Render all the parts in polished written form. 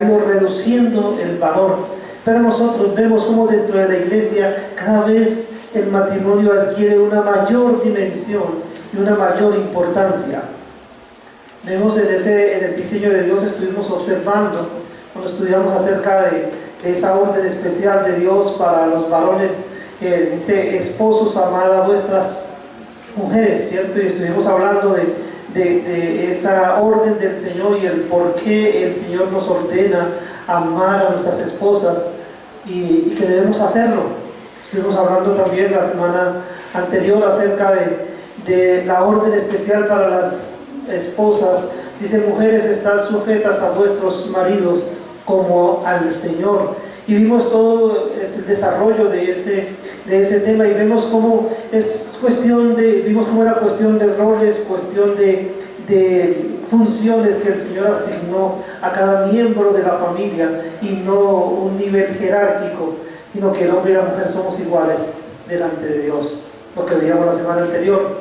ido reduciendo el valor, pero nosotros vemos como dentro de la iglesia cada vez el matrimonio adquiere una mayor dimensión y una mayor importancia. Vemos en el diseño de Dios, estuvimos observando cuando estudiamos acerca de esa orden especial de Dios para los varones, que dice: esposos, amad a vuestras mujeres, ¿cierto? Y estuvimos hablando de esa orden del Señor y el por qué el Señor nos ordena amar a nuestras esposas y que debemos hacerlo. Estuvimos hablando también la semana anterior acerca de la orden especial para las esposas. Dice: mujeres, estad sujetas a vuestros maridos como al Señor. Y vimos todo el desarrollo de ese tema, y vemos cómo es cuestión vimos cómo era cuestión de roles, cuestión de funciones que el Señor asignó a cada miembro de la familia, y no un nivel jerárquico, sino que el hombre y la mujer somos iguales delante de Dios, lo que veíamos la semana anterior.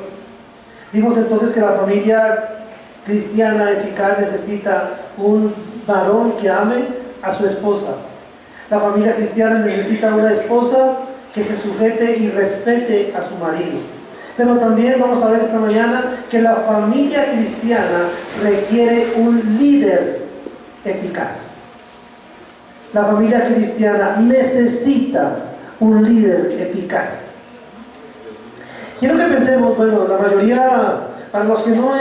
Vimos entonces que la familia cristiana eficaz necesita un varón que ame a su esposa. La familia cristiana necesita una esposa que se sujete y respete a su marido. Pero también vamos a ver esta mañana que la familia cristiana requiere un líder eficaz. La familia cristiana necesita un líder eficaz. Quiero que pensemos, bueno, la mayoría, para los que no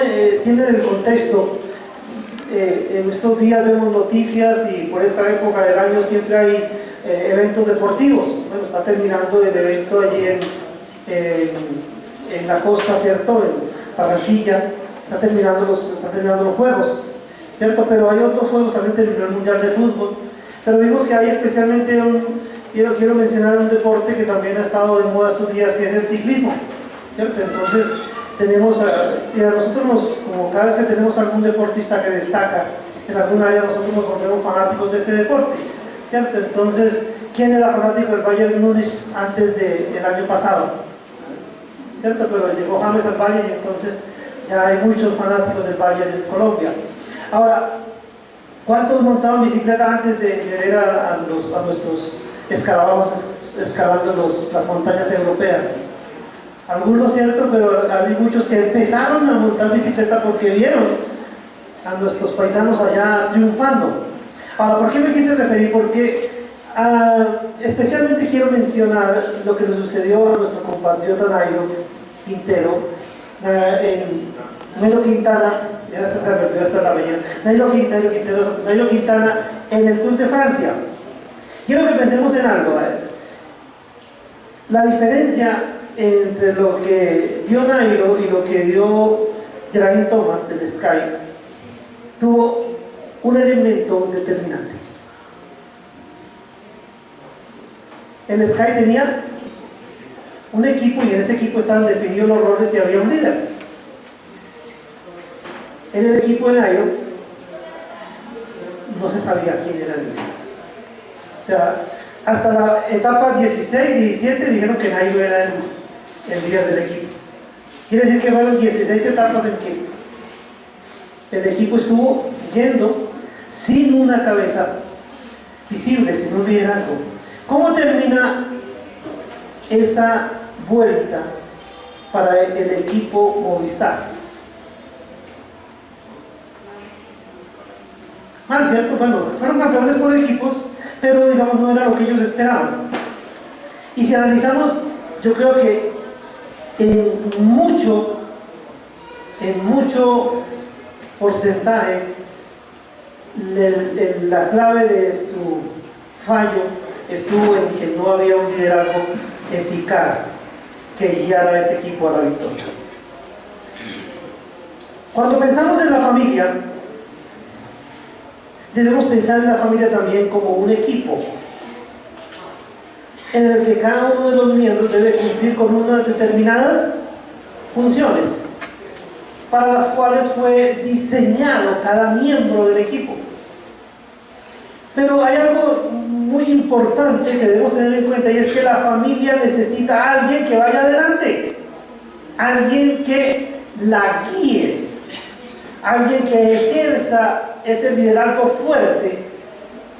tienen el contexto, en estos días vemos noticias, y por esta época del año siempre hay eventos deportivos. Bueno, está terminando el evento allí en la costa, ¿cierto? En Barranquilla, están terminando los juegos, ¿cierto? Pero hay otros juegos, también terminó el Mundial de Fútbol. Pero vimos que hay especialmente quiero mencionar un deporte que también ha estado de moda estos días, que es el ciclismo, ¿cierto? Entonces, tenemos, y a nosotros como cada vez que tenemos algún deportista que destaca en alguna área, nosotros nos volvemos fanáticos de ese deporte, ¿cierto? Entonces, ¿quién era fanático del Bayern Múnich antes del año pasado? ¿Cierto? Pero llegó James al Bayern, y entonces ya hay muchos fanáticos del Bayern en Colombia. Ahora, ¿cuántos montaban bicicleta antes de ver a nuestros escalabajos escalando las montañas europeas? Algunos, cierto, pero hay muchos que empezaron a montar bicicleta porque vieron a nuestros paisanos allá triunfando. Ahora, ¿por qué me quise referir? Porque especialmente quiero mencionar lo que le sucedió a nuestro compatriota Nairo Quintero, Nairo Quintana, ya se repitió hasta la mañana, Nairo Quintana en el Tour de Francia. Quiero que pensemos en algo. La diferencia entre lo que dio Nairo y lo que dio Geraint Thomas del Sky tuvo un elemento determinante. El Sky tenía un equipo, y en ese equipo estaban definidos los roles y había un líder. En el equipo de Nairo no se sabía quién era el líder. O sea, hasta la etapa 16, 17 dijeron que Nairo era el líder del equipo. Quiere decir que fueron 16 etapas en que el equipo estuvo yendo sin una cabeza visible, sin un liderazgo. ¿Cómo termina esa vuelta para el equipo Movistar? Mal, ¿cierto? Bueno, fueron campeones por equipos, pero digamos no era lo que ellos esperaban. Y si analizamos, yo creo que en mucho porcentaje la clave de su fallo estuvo en que no había un liderazgo eficaz que guiara a ese equipo a la victoria. Cuando pensamos en la familia, debemos pensar en la familia también como un equipo en el que cada uno de los miembros debe cumplir con unas determinadas funciones para las cuales fue diseñado cada miembro del equipo. Pero hay algo muy importante que debemos tener en cuenta, y es que la familia necesita a alguien que vaya adelante, alguien que la guíe, alguien que ejerza ese liderazgo fuerte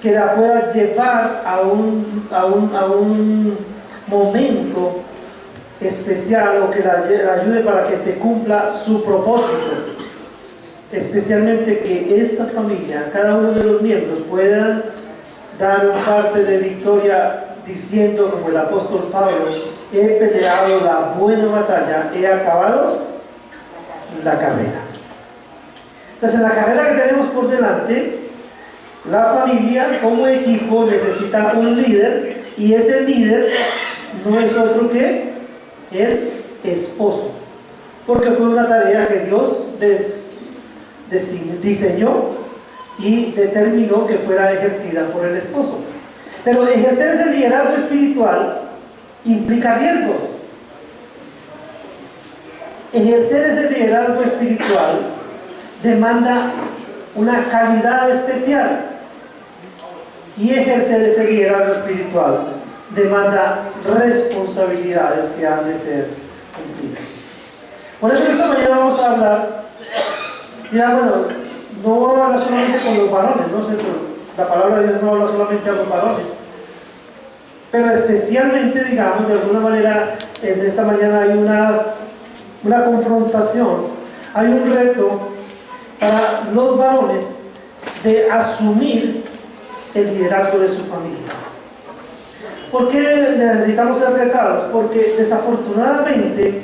que la pueda llevar a un momento especial, o que la ayude para que se cumpla su propósito. Especialmente que esa familia, cada uno de los miembros, puedan dar un parte de victoria diciendo, como el apóstol Pablo: he peleado la buena batalla, he acabado la carrera. Entonces, en la carrera que tenemos por delante, la familia como equipo necesita un líder, y ese líder no es otro que el esposo, porque fue una tarea que Dios diseñó y determinó que fuera ejercida por el esposo. Pero ejercer ese liderazgo espiritual implica riesgos. Ejercer ese liderazgo espiritual demanda una calidad especial, y ejercer ese liderazgo espiritual demanda responsabilidades que han de ser cumplidas. Por eso esta mañana vamos a hablar, ya bueno, no vamos a hablar solamente con los varones, ¿no? La palabra de Dios no habla solamente a los varones, pero especialmente, digamos, de alguna manera, en esta mañana hay una confrontación, hay un reto para los varones de asumir el liderazgo de su familia. ¿Por qué necesitamos ser retados? Porque desafortunadamente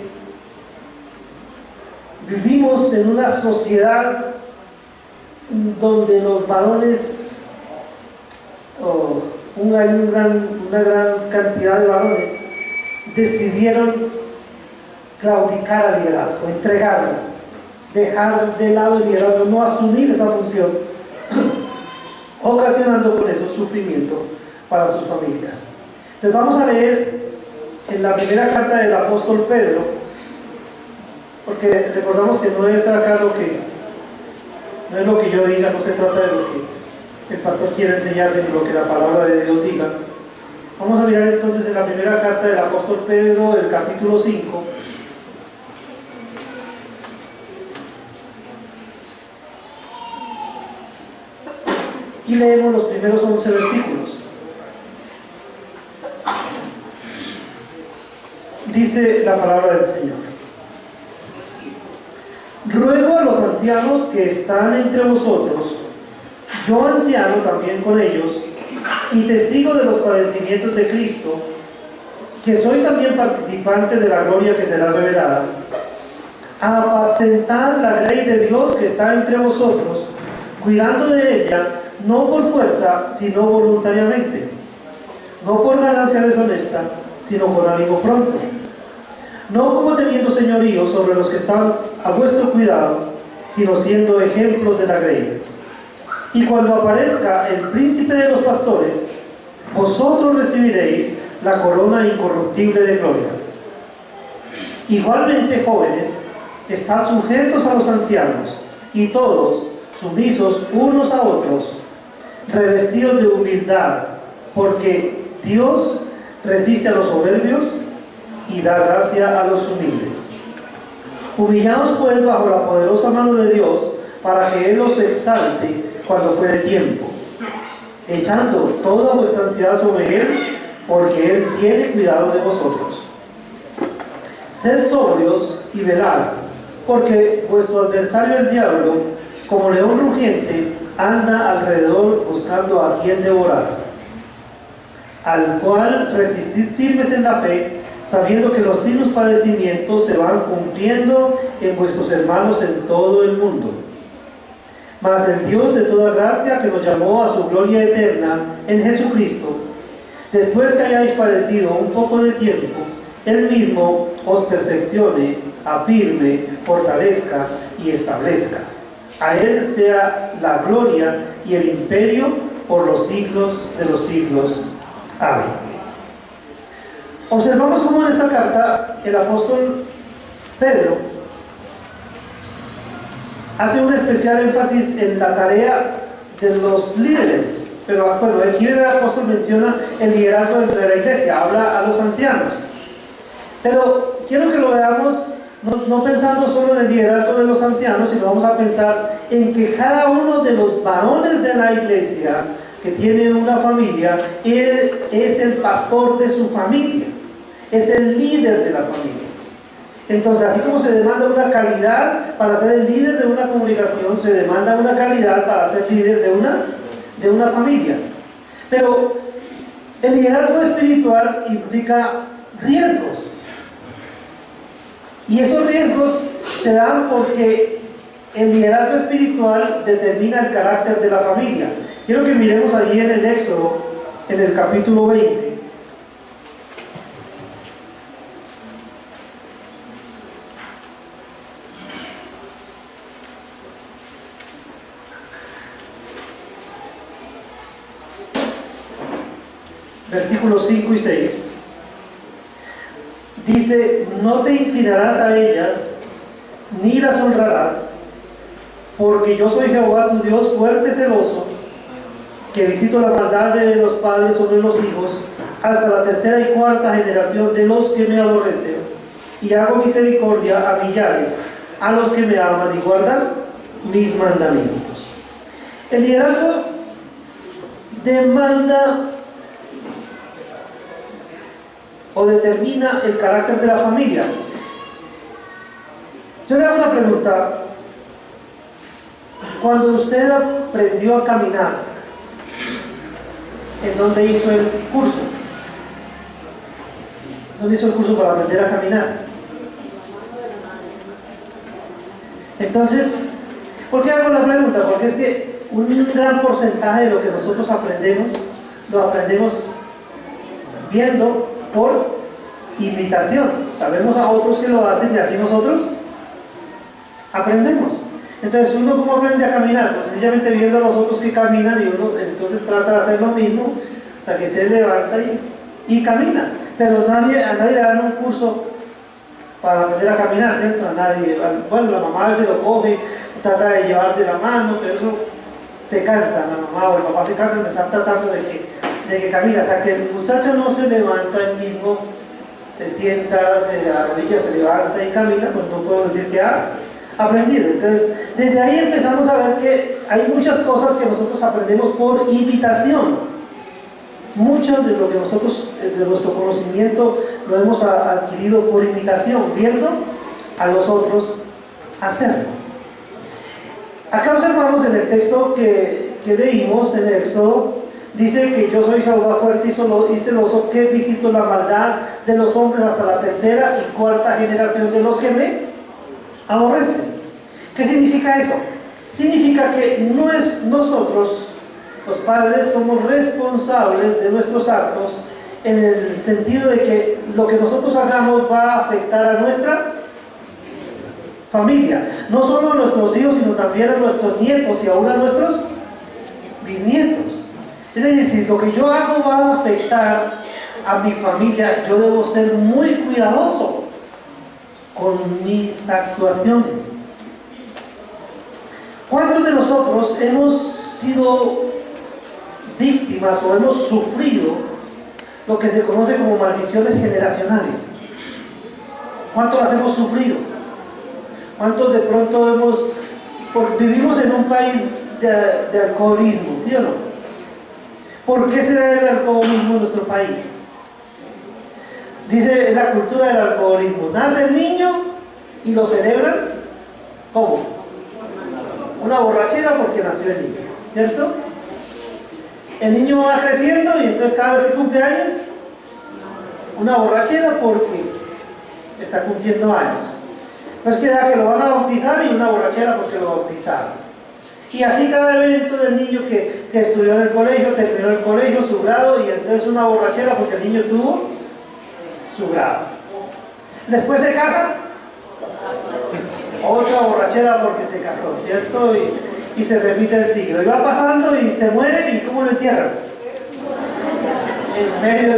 vivimos en una sociedad donde los varones, una gran cantidad de varones, decidieron claudicar al liderazgo, entregarlo, dejar de lado el liderazgo, no asumir esa función, ocasionando con eso sufrimiento para sus familias. Entonces vamos a leer en la primera carta del apóstol Pedro, porque recordamos que no es acá no es lo que yo diga, no se trata de lo que el pastor quiere enseñar, sino lo que la palabra de Dios diga. Vamos a mirar entonces en la primera carta del apóstol Pedro, el capítulo 5. Y leemos los primeros 11 versículos. Dice la palabra del Señor: ruego a los ancianos que están entre vosotros, yo anciano también con ellos, y testigo de los padecimientos de Cristo, que soy también participante de la gloria que será revelada, a apacentar la grey de Dios que está entre vosotros, cuidando de ella, no por fuerza, sino voluntariamente, no por ganancia deshonesta, sino con ánimo pronto, no como teniendo señorío sobre los que están a vuestro cuidado, sino siendo ejemplos de la grey. Y cuando aparezca el príncipe de los pastores, vosotros recibiréis la corona incorruptible de gloria. Igualmente, jóvenes, estad sujetos a los ancianos, y todos sumisos unos a otros, revestidos de humildad, porque Dios resiste a los soberbios y da gracia a los humildes. Humillaos pues bajo la poderosa mano de Dios, para que Él os exalte cuando fuere tiempo, echando toda vuestra ansiedad sobre Él, porque Él tiene cuidado de vosotros. Sed sobrios y velad, porque vuestro adversario el diablo, como león rugiente, anda alrededor buscando a quien devorar, al cual resistid firmes en la fe, sabiendo que los mismos padecimientos se van cumpliendo en vuestros hermanos en todo el mundo. Mas el Dios de toda gracia, que nos llamó a su gloria eterna en Jesucristo, después que hayáis padecido un poco de tiempo, Él mismo os perfeccione, afirme, fortalezca y establezca. A Él sea la gloria y el imperio por los siglos de los siglos. Amén. Observamos cómo en esta carta el apóstol Pedro hace un especial énfasis en la tarea de los líderes. Pero bueno, aquí el apóstol menciona el liderazgo dentro de la iglesia, habla a los ancianos. Pero quiero que lo veamos no pensando solo en el liderazgo de los ancianos, sino vamos a pensar en que cada uno de los varones de la iglesia que tiene una familia, él es el pastor de su familia, es el líder de la familia. Entonces, así como se demanda una calidad para ser el líder de una congregación, se demanda una calidad para ser líder de una familia. Pero el liderazgo espiritual implica riesgos. Y esos riesgos se dan porque el liderazgo espiritual determina el carácter de la familia. Quiero que miremos allí en el Éxodo, en el capítulo 20. Versículos 5 y 6. Dice: no te inclinarás a ellas, ni las honrarás, porque yo soy Jehová tu Dios fuerte, celoso, que visito la maldad de los padres sobre los hijos, hasta la tercera y cuarta generación de los que me aborrecen, y hago misericordia a millares, a los que me aman y guardan mis mandamientos. El liderazgo demanda o determina el carácter de la familia. Yo le hago una pregunta. Cuando usted aprendió a caminar, ¿en dónde hizo el curso? ¿Dónde hizo el curso para aprender a caminar? Entonces, ¿por qué hago la pregunta? Porque es que un gran porcentaje de lo que nosotros aprendemos, lo aprendemos viendo por imitación. Sabemos a otros que lo hacen y así nosotros aprendemos. Entonces, ¿uno cómo aprende a caminar? Pues sencillamente viendo a los otros que caminan, y uno entonces trata de hacer lo mismo, hasta que se levanta y camina. Pero a nadie le dan un curso para aprender a caminar, ¿cierto? A nadie. Bueno, la mamá se lo coge, trata de llevar de la mano, pero eso se cansa, la mamá o el papá se cansan de estar tratando de que camina. O sea, que el muchacho no se levanta él mismo, se sienta, se arrodilla, se levanta y camina, pues no puedo decir que ha aprendido. Entonces, desde ahí empezamos a ver que hay muchas cosas que nosotros aprendemos por imitación. Mucho de lo que nosotros, de nuestro conocimiento, lo hemos adquirido por imitación, viendo a los otros hacerlo. Acá observamos en el texto que leímos en el Éxodo, dice que yo soy Jehová fuerte y celoso, que visito la maldad de los hombres hasta la tercera y cuarta generación de los que me aborrecen. ¿Qué significa eso? Significa que no es nosotros, los padres, somos responsables de nuestros actos, en el sentido de que lo que nosotros hagamos va a afectar a nuestra familia, no solo a nuestros hijos, sino también a nuestros nietos y aún a nuestros bisnietos. Es decir, lo que yo hago va a afectar a mi familia. Yo debo ser muy cuidadoso con mis actuaciones. ¿Cuántos de nosotros hemos sido víctimas o hemos sufrido lo que se conoce como maldiciones generacionales? ¿Cuántos las hemos sufrido? ¿Cuántos de pronto vivimos en un país de alcoholismo, ¿sí o no? ¿Por qué se da el alcoholismo en nuestro país? Dice la cultura del alcoholismo: nace el niño y lo celebran, ¿cómo? Una borrachera porque nació el niño, ¿cierto? El niño va creciendo y entonces cada vez que cumple años, una borrachera porque está cumpliendo años. No es que da que lo van a bautizar y una borrachera porque lo bautizaron. Y así cada evento del niño que estudió en el colegio, terminó el colegio, su grado, y entonces una borrachera porque el niño tuvo su grado. Después se casa, otra borrachera porque se casó, ¿cierto? Y se repite el ciclo. Y va pasando y se muere, ¿y cómo lo entierran? En medio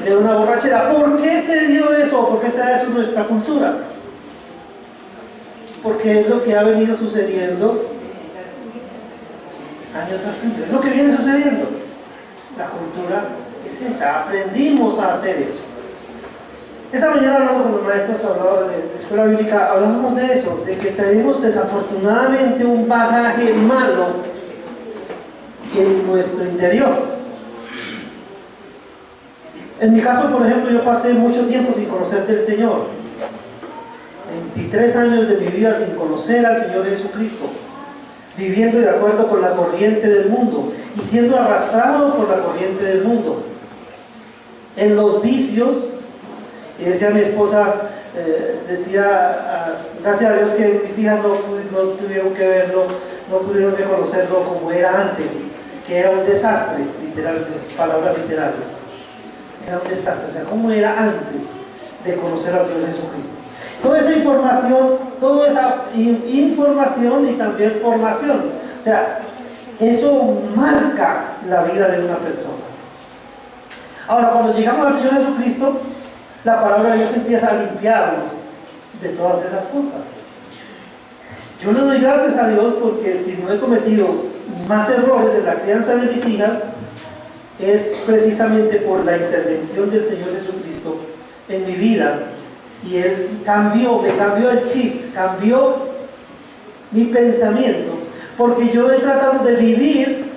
de una borrachera. ¿Por qué se dio eso? ¿Por qué se da eso en nuestra cultura? Porque es lo que ha venido sucediendo año tras año. Es lo que viene sucediendo. La cultura es esa. Aprendimos a hacer eso. Esta mañana, hablando con los maestros de escuela bíblica, hablábamos de eso, de que tenemos desafortunadamente un bagaje malo en nuestro interior. En mi caso, por ejemplo, yo pasé mucho tiempo sin conocer del Señor. 23 años de mi vida sin conocer al Señor Jesucristo, viviendo de acuerdo con la corriente del mundo y siendo arrastrado por la corriente del mundo. En los vicios, y decía mi esposa, gracias a Dios que mis hijas no tuvieron que verlo, no pudieron reconocerlo como era antes, que era un desastre, literalmente, palabras literales. Era un desastre, o sea, cómo era antes de conocer al Señor Jesucristo. Toda esa información y también formación, o sea, eso marca la vida de una persona. Ahora, cuando llegamos al Señor Jesucristo, la palabra de Dios empieza a limpiarnos de todas esas cosas. Yo le doy gracias a Dios porque si no he cometido más errores en la crianza de mis hijas, es precisamente por la intervención del Señor Jesucristo en mi vida. Y Él me cambió el chip, cambió mi pensamiento, porque yo he tratado de vivir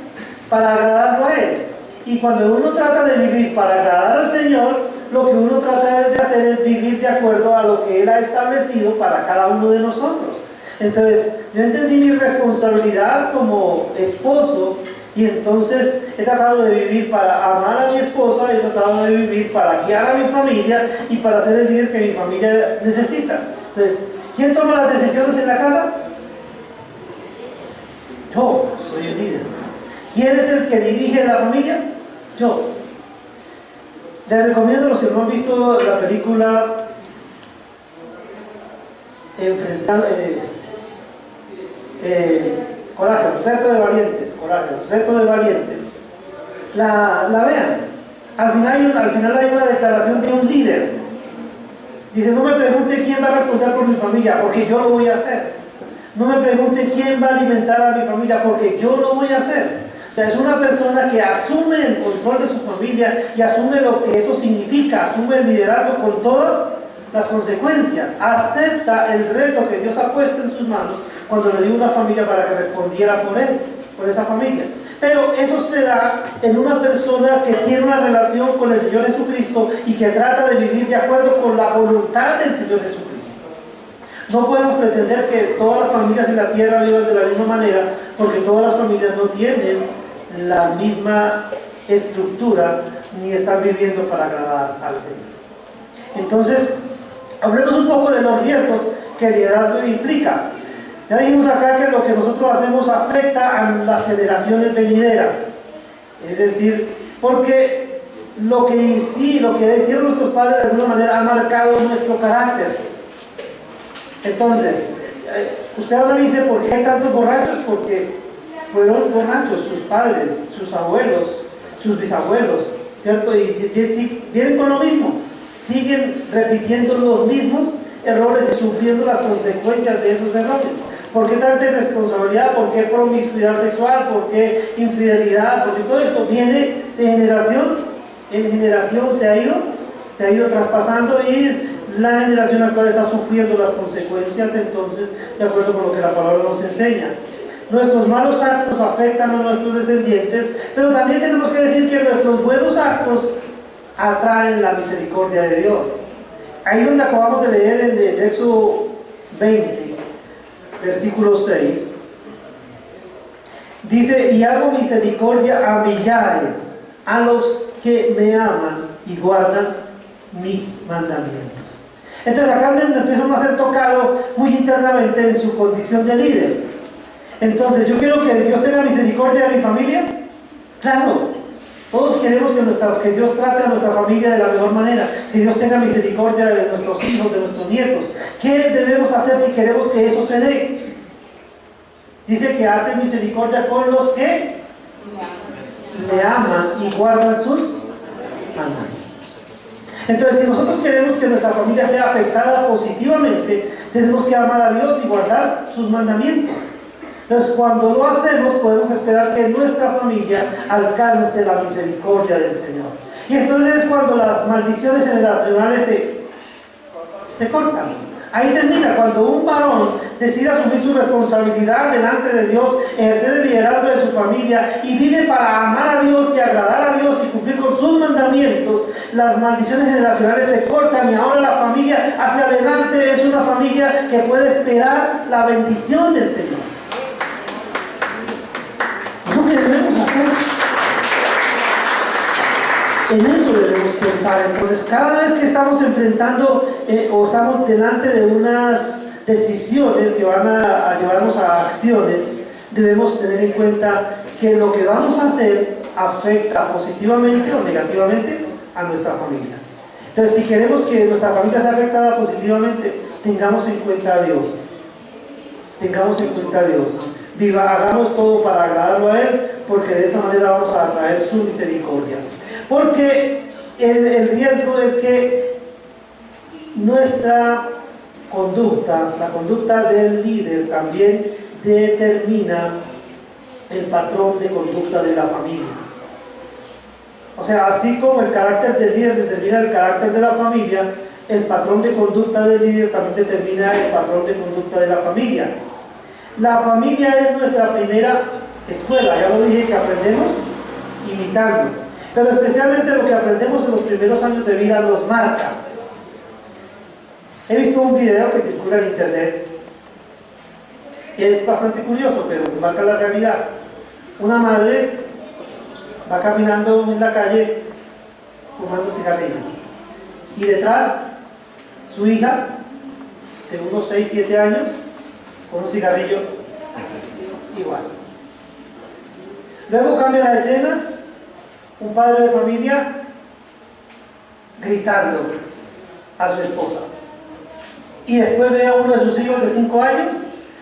para agradarlo a Él. Y cuando uno trata de vivir para agradar al Señor, lo que uno trata de hacer es vivir de acuerdo a lo que Él ha establecido para cada uno de nosotros. Entonces, yo entendí mi responsabilidad como esposo, y entonces he tratado de vivir para amar a mi esposa, he tratado de vivir para guiar a mi familia y para ser el líder que mi familia necesita. Entonces, ¿quién toma las decisiones en la casa? Yo soy el líder. ¿Quién es el que dirige la familia? Yo. Les recomiendo a los que no han visto la película Coraje, Reto de Valientes, la vean. Al final hay una declaración de un líder. Dice, no me pregunte quién va a responder por mi familia, porque yo lo voy a hacer. No me pregunte quién va a alimentar a mi familia, porque yo lo voy a hacer. O sea, es una persona que asume el control de su familia y asume lo que eso significa, asume el liderazgo con todas las consecuencias, acepta el reto que Dios ha puesto en sus manos cuando le dio una familia para que respondiera por él, por esa familia. Pero eso se da en una persona que tiene una relación con el Señor Jesucristo y que trata de vivir de acuerdo con la voluntad del Señor Jesucristo. No podemos pretender que todas las familias en la tierra vivan de la misma manera, porque todas las familias no tienen la misma estructura ni están viviendo para agradar al Señor. Entonces, hablemos un poco de los riesgos que el liderazgo implica. Ya dijimos acá que lo que nosotros hacemos afecta a las generaciones venideras. Es decir, porque lo que hicieron nuestros padres de alguna manera ha marcado nuestro carácter. Entonces, usted ahora dice, ¿por qué hay tantos borrachos? Porque fueron borrachos sus padres, sus abuelos, sus bisabuelos, ¿cierto? Y vienen con lo mismo, siguen repitiendo los mismos errores y sufriendo las consecuencias de esos errores. ¿Por qué tanta irresponsabilidad? ¿Por qué promiscuidad sexual? ¿Por qué infidelidad? Porque todo esto viene de generación en generación, se ha ido traspasando, y la generación actual está sufriendo las consecuencias, entonces, de acuerdo con lo que la palabra nos enseña. Nuestros malos actos afectan a nuestros descendientes, pero también tenemos que decir que nuestros buenos actos atraen la misericordia de Dios. Ahí donde acabamos de leer en el Éxodo 20, versículo 6, dice, y hago misericordia a millares, a los que me aman y guardan mis mandamientos. Entonces acá me empieza a ser tocado muy internamente en su condición de líder. Entonces, ¿yo quiero que Dios tenga misericordia de mi familia? Claro, todos queremos que Dios trate a nuestra familia de la mejor manera, que Dios tenga misericordia de nuestros hijos, de nuestros nietos. ¿Qué debemos hacer si queremos que eso se dé? Dice que hace misericordia con los que le aman y guardan sus mandamientos. Entonces, si nosotros queremos que nuestra familia sea afectada positivamente, tenemos que amar a Dios y guardar sus mandamientos. Entonces, cuando lo hacemos, podemos esperar que nuestra familia alcance la misericordia del Señor. Y entonces es cuando las maldiciones generacionales se cortan. Ahí termina. Cuando un varón decide asumir su responsabilidad delante de Dios, ejercer el liderazgo de su familia y vive para amar a Dios y agradar a Dios y cumplir con sus mandamientos, las maldiciones generacionales se cortan y ahora la familia hacia adelante es una familia que puede esperar la bendición del Señor. Es lo que debemos hacer. En eso debemos pensar. Entonces, cada vez que estamos enfrentando o estamos delante de unas decisiones que van a llevarnos a acciones, debemos tener en cuenta que lo que vamos a hacer afecta positivamente o negativamente a nuestra familia. Entonces, si queremos que nuestra familia sea afectada positivamente, tengamos en cuenta a Dios. Tengamos en cuenta a Dios. Hagamos todo para agradarlo a Él, porque de esta manera vamos a atraer su misericordia. Porque el riesgo es que nuestra conducta, la conducta del líder, también determina el patrón de conducta de la familia. O sea, así como el carácter del líder determina el carácter de la familia, el patrón de conducta del líder también determina el patrón de conducta de la familia. La familia es nuestra primera escuela, ya lo dije, que aprendemos imitando. Pero especialmente lo que aprendemos en los primeros años de vida nos marca. He visto un video que circula en internet, que es bastante curioso, pero marca la realidad. Una madre va caminando en la calle fumando cigarrillos. Y detrás, su hija, de unos 6, 7 años, con un cigarrillo igual. Luego cambia la escena, un padre de familia gritando a su esposa. Y después ve a uno de sus hijos de 5 años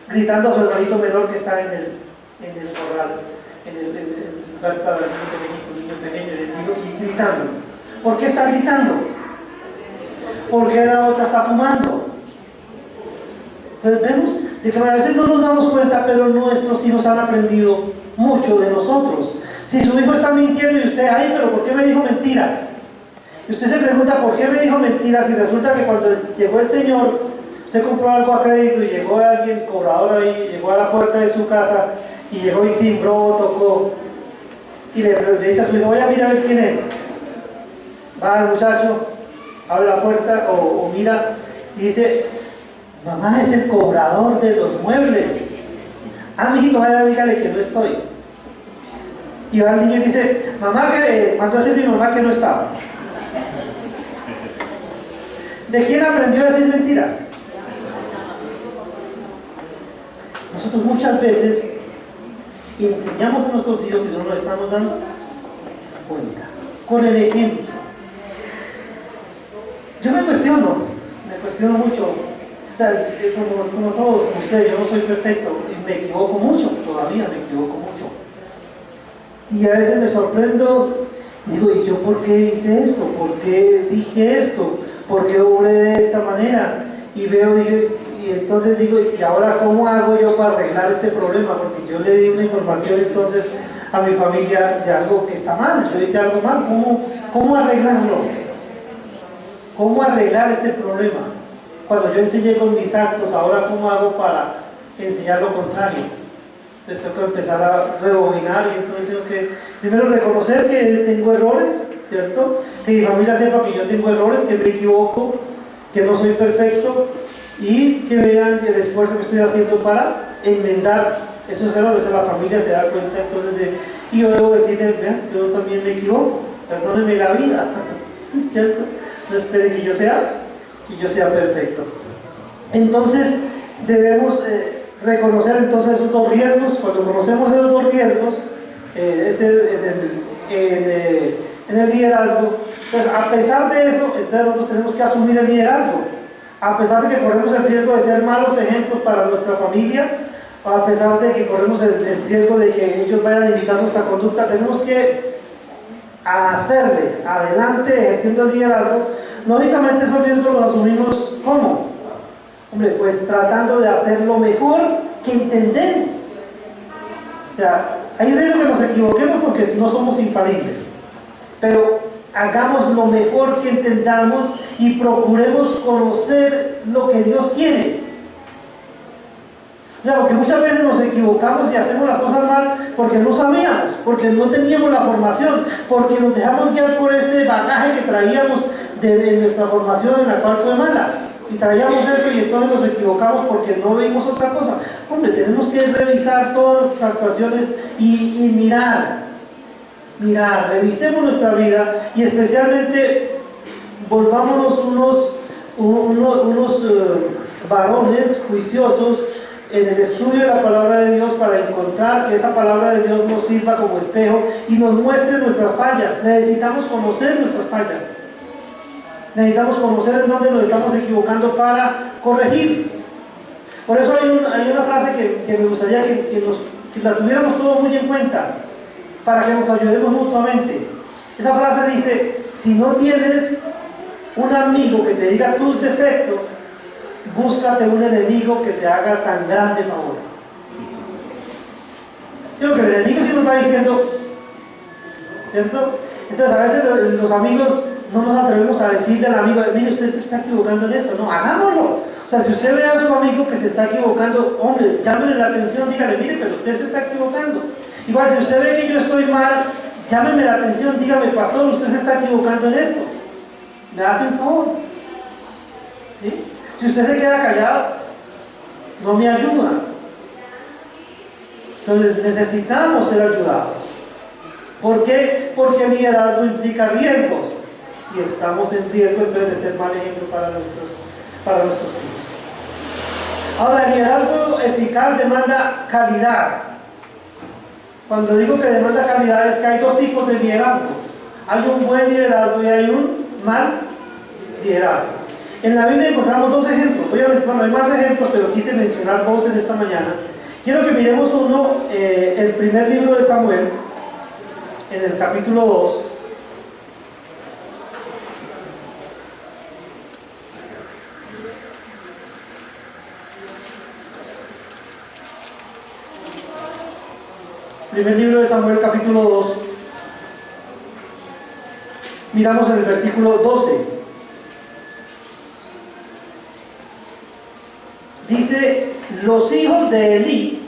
gritando a su hermanito menor que está en el corral, en el lugar para el niño pequeño, y gritando. ¿Por qué está gritando? Porque la otra está fumando. Entonces vemos de que a veces no nos damos cuenta, pero nuestros hijos han aprendido mucho de nosotros. Si su hijo está mintiendo y usted, ay, pero ¿por qué me dijo mentiras? Y usted se pregunta, ¿por qué me dijo mentiras? Y resulta que cuando llegó el Señor, usted compró algo a crédito y llegó alguien cobrador ahí, llegó a la puerta de su casa y llegó y timbró, tocó y le dice a su hijo, voy a mirar a ver quién es. Va el muchacho, abre la puerta o mira y dice, mamá, es el cobrador de los muebles. Ah, mijito, vaya, dígale que no estoy. Y va el niño y dice, mamá, ¿cuándo es mi mamá que no estaba? ¿De quién aprendió a decir mentiras? Nosotros muchas veces enseñamos a nuestros hijos y no nos estamos dando cuenta. Con el ejemplo. Yo me cuestiono mucho. O sea, como todos, como ustedes, yo no soy perfecto y me equivoco mucho, todavía me equivoco mucho. Y a veces me sorprendo y digo, ¿y yo por qué hice esto? ¿Por qué dije esto? ¿Por qué obré de esta manera? Y veo, y entonces digo, ¿y ahora cómo hago yo para arreglar este problema? Porque yo le di una información entonces a mi familia de algo que está mal, yo hice algo mal, ¿cómo arreglarlo? ¿Cómo arreglar este problema? Cuando yo enseñé con mis actos, ahora ¿cómo hago para enseñar lo contrario? Entonces tengo que empezar a rebobinar y entonces tengo que primero reconocer que tengo errores, ¿cierto? Que mi familia sepa que yo tengo errores, que me equivoco, que no soy perfecto y que vean el esfuerzo que estoy haciendo para enmendar esos errores. La familia se da cuenta entonces y yo debo decirles, vean, yo también me equivoco, perdónenme la vida, ¿cierto? No esperen que yo sea perfecto. Entonces debemos reconocer entonces esos dos riesgos. Cuando conocemos esos dos riesgos, en el liderazgo, pues a pesar de eso, entonces nosotros tenemos que asumir el liderazgo. A pesar de que corremos el riesgo de ser malos ejemplos para nuestra familia, a pesar de que corremos el riesgo de que ellos vayan a imitar nuestra conducta, tenemos que hacerle adelante ejerciendo el liderazgo. Lógicamente esos riesgos los asumimos ¿cómo? Hombre, pues tratando de hacer lo mejor que entendemos. O sea, hay riesgo que nos equivoquemos porque no somos infalibles, pero hagamos lo mejor que entendamos y procuremos conocer lo que Dios quiere. O sea, porque muchas veces nos equivocamos y hacemos las cosas mal porque no sabíamos, porque no teníamos la formación, porque nos dejamos guiar por ese bagaje que traíamos de nuestra formación, en la cual fue mala. Y traíamos eso y entonces nos equivocamos porque no vimos otra cosa. Hombre, tenemos que revisar todas nuestras actuaciones y mirar, revisemos nuestra vida y especialmente volvámonos unos varones juiciosos en el estudio de la palabra de Dios para encontrar que esa palabra de Dios nos sirva como espejo y nos muestre nuestras fallas. Necesitamos conocer nuestras fallas. Necesitamos conocer en dónde nos estamos equivocando para corregir. Por eso hay una frase que me gustaría que la tuviéramos todos muy en cuenta, para que nos ayudemos mutuamente. Esa frase dice: si no tienes un amigo que te diga tus defectos, búscate un enemigo que te haga tan grande favor. Creo que el enemigo sí nos va diciendo, ¿cierto? Entonces a veces los amigos no nos atrevemos a decirle al amigo: mire, usted se está equivocando en esto. No, hagámoslo. O sea, si usted ve a su amigo que se está equivocando, hombre, llámele la atención, dígale: mire, pero usted se está equivocando. Igual, si usted ve que yo estoy mal, llámeme la atención, dígame: pastor, usted se está equivocando en esto. ¿Me hace un favor? ¿Sí? Si usted se queda callado, no me ayuda. Entonces necesitamos ser ayudados. ¿Por qué? Porque el liderazgo implica riesgos. Y estamos en riesgo entonces de ser mal ejemplo para nuestros hijos. Ahora, el liderazgo eficaz demanda calidad. Cuando digo que demanda calidad es que hay dos tipos de liderazgo. Hay un buen liderazgo y hay un mal liderazgo. En la Biblia encontramos dos ejemplos. Voy a mencionar, hay más ejemplos, pero quise mencionar dos en esta mañana. Quiero que miremos uno, el primer libro de Samuel, en el capítulo 2. Primer libro de Samuel, capítulo 2. Miramos en el versículo 12. Dice: los hijos de Elí